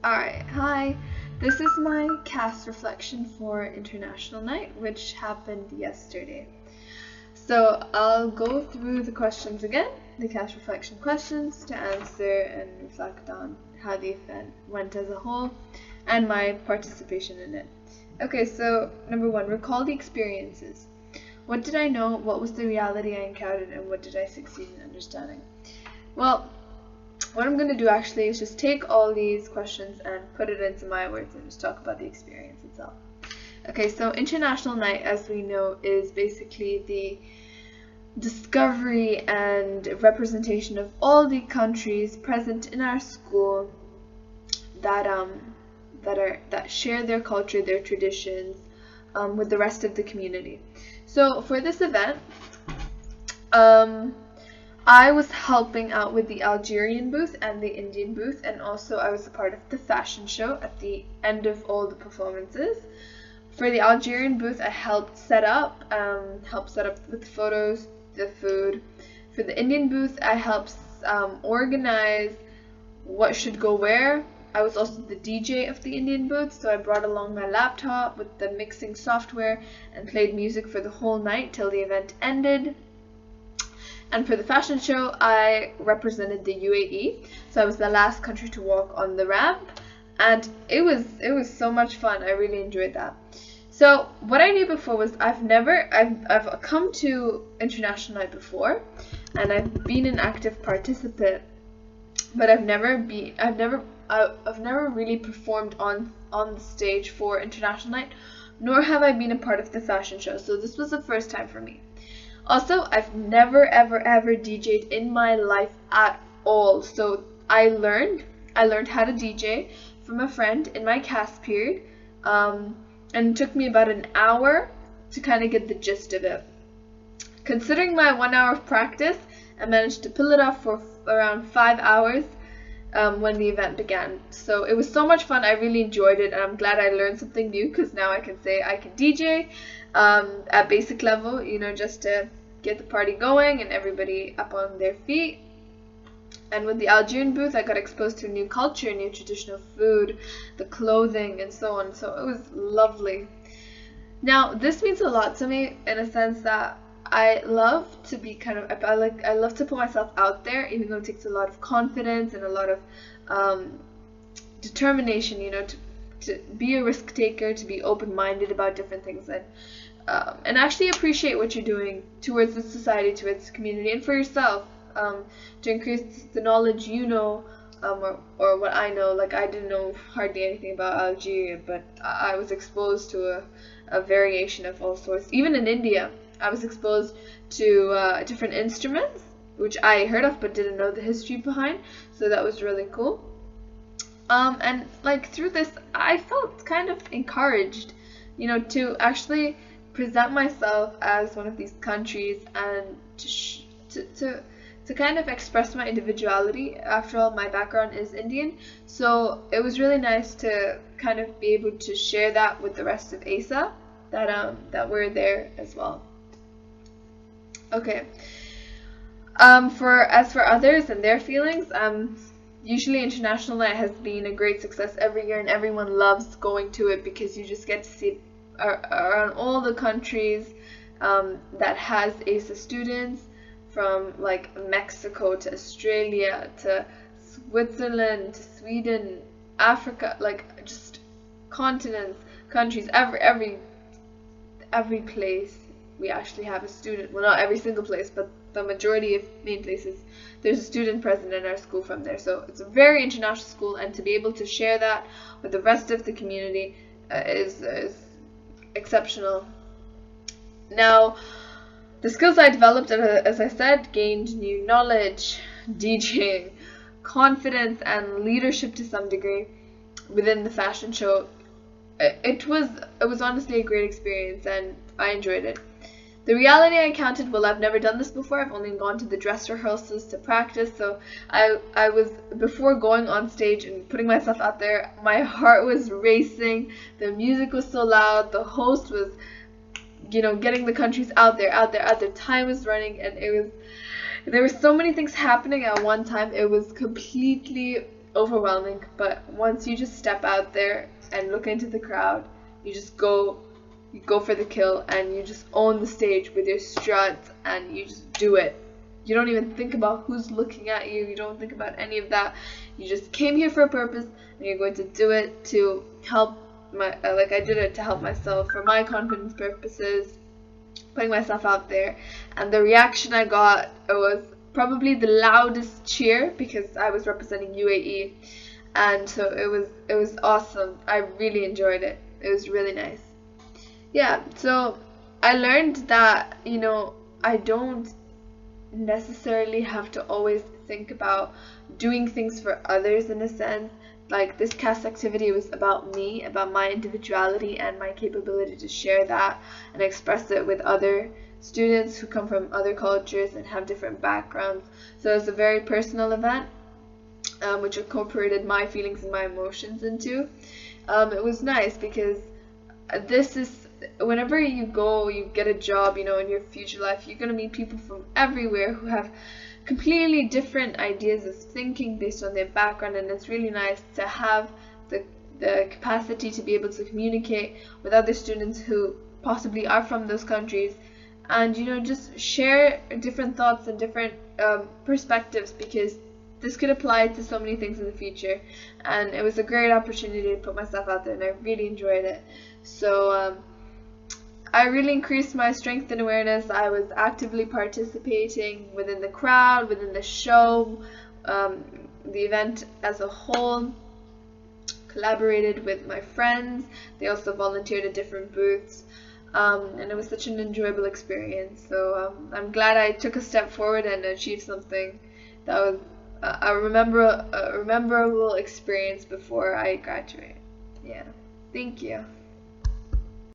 Alright, hi. This is my CAS reflection for International Night, which happened yesterday. So I'll go through the questions again, the CAS reflection questions, to answer and reflect on how the event went as a whole and my participation in it. Okay, so number 1, recall the experiences. What did I know? What was the reality I encountered? And what did I succeed in understanding? Well, what I'm going to do actually is just take all these questions and put it into my words and just talk about the experience itself. Okay, so International Night, as we know, is basically the discovery and representation of all the countries present in our school that share their culture, their traditions with the rest of the community. So for this event, I was helping out with the Algerian booth and the Indian booth, and also I was a part of the fashion show at the end of all the performances. For the Algerian booth, I helped set up with photos, the food. For the Indian booth, I helped organize what should go where. I was also the DJ of the Indian booth, so I brought along my laptop with the mixing software and played music for the whole night till the event ended. And for the fashion show, I represented the UAE, so I was the last country to walk on the ramp, and it was so much fun. I really enjoyed that. So what I knew before was I've come to International Night before, and I've been an active participant, but I've never really performed on the stage for International Night, nor have I been a part of the fashion show. So this was the first time for me. Also, I've never ever DJ'd in my life at all. So I learned how to DJ from a friend in my CAS period, and it took me about an hour to kind of get the gist of it. Considering my 1 hour of practice, I managed to pull it off for around 5 hours when the event began. So it was so much fun. I really enjoyed it, and I'm glad I learned something new, because now I can say I can DJ at basic level, just to get the party going and everybody up on their feet. And with the Algerian booth, I got exposed to new culture, new traditional food, the clothing, and so on. So it was lovely. Now, this means a lot to me in a sense that I love to be I love to put myself out there, even though it takes a lot of confidence and a lot of determination, to be a risk taker, to be open-minded about different things, and actually appreciate what you're doing towards the society, towards the community, and for yourself, to increase the knowledge or what I know. Like, I didn't know hardly anything about Algeria, but I was exposed to a variation of all sorts. Even in India, I was exposed to different instruments, which I heard of but didn't know the history behind, so that was really cool. And through this, I felt kind of encouraged, to actually present myself as one of these countries, and to kind of express my individuality. After all, my background is Indian, so it was really nice to kind of be able to share that with the rest of ASA that were there as well. Okay. As for others and their feelings, usually International Night has been a great success every year, and everyone loves going to it because you just get to see around all the countries that has ASA students, from Mexico to Australia to Switzerland to Sweden, Africa, just continents, countries, every place we actually have a student. Well, not every single place, but the majority of main places, there's a student present in our school from there. So it's a very international school, and to be able to share that with the rest of the community is exceptional. Now, the skills I developed, as I said, gained new knowledge, DJing, confidence, and leadership to some degree within the fashion show. It was honestly a great experience, and I enjoyed it. The reality I encountered, well, I've never done this before. I've only gone to the dress rehearsals to practice. So I was, before going on stage and putting myself out there, my heart was racing. The music was so loud. The host was, getting the countries out there. Time was running, and there were so many things happening at one time. It was completely overwhelming, but once you just step out there and look into the crowd, you just go you go for the kill, and you just own the stage with your struts, and you just do it. You don't even think about who's looking at you. You don't think about any of that. You just came here for a purpose, and you're going to do it to help like I did it to help myself for my confidence purposes, putting myself out there. And the reaction I got, it was probably the loudest cheer because I was representing UAE, and so it was awesome. I really enjoyed it. It was really nice. Yeah, so I learned that, I don't necessarily have to always think about doing things for others in a sense. Like this CAS activity was about me, about my individuality and my capability to share that and express it with other students who come from other cultures and have different backgrounds. So it's a very personal event, which incorporated my feelings and my emotions into. It was nice because this is, whenever you go, you get a job, in your future life, you're going to meet people from everywhere who have completely different ideas of thinking based on their background, and it's really nice to have the capacity to be able to communicate with other students who possibly are from those countries, and just share different thoughts and different perspectives, because this could apply to so many things in the future. And it was a great opportunity to put myself out there, and I really enjoyed it. So I really increased my strength and awareness. I was actively participating within the crowd, within the show, the event as a whole. Collaborated with my friends. They also volunteered at different booths, and it was such an enjoyable experience. So I'm glad I took a step forward and achieved something that was a memorable experience before I graduate. Yeah, thank you.